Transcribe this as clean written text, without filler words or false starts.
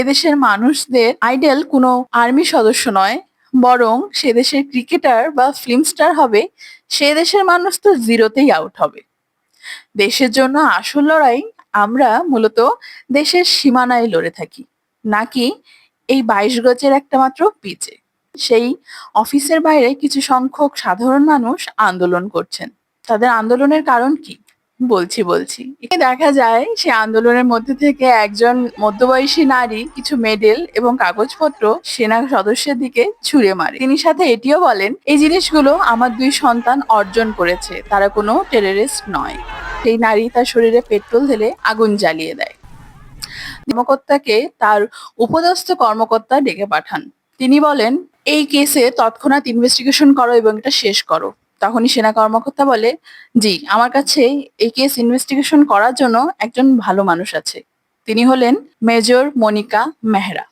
এদেশের মানুষদের আইডল কোনো আর্মি সদস্য নয়, বরং সে দেশের ক্রিকেটার বা ফিল্ম স্টার হবে, সে দেশের মানুষ তো জিরোতেই আউট হবে। দেশের জন্য আসল লড়াই আমরা মূলত দেশের সীমানায় লড়ে থাকি, নাকি এই ২২ গজের একটা মাত্র পিচে। সেই অফিসের বাইরে কিছু সংখ্যক সাধারণ মানুষ আন্দোলন করছেন। তাদের আন্দোলনের কারণ কি? বলছি। এখানে দেখা যায় সে আন্দোলনের মধ্যে থেকে একজন মধ্যবয়সী নারী কিছু মেডেল এবং কাগজপত্র সেনা সদস্যের দিকে ছুঁড়ে মারে। তিনি সাথে এটিও বলেন, এই জিনিসগুলো আমার ২ সন্তান অর্জন করেছে, তারা কোনো টেররিস্ট নয়। সেই নারী তার শরীরে পেট্রোল ঢেলে আগুন জ্বালিয়ে দেয়। কর্মকর্তাকে তার উপদস্থ কর্মকর্তা ডেকে পাঠান। তিনি বলেন, এই কেসে তৎক্ষণাৎ ইনভেস্টিগেশন করো এবং এটা শেষ করো। তখনই সেনা কর্মকর্তা বলে, জি, আমার কাছে এই কেস ইনভেস্টিগেশন করার জন্য একজন ভালো মানুষ আছে। তিনি হলেন মেজর মনিকা মেহরা।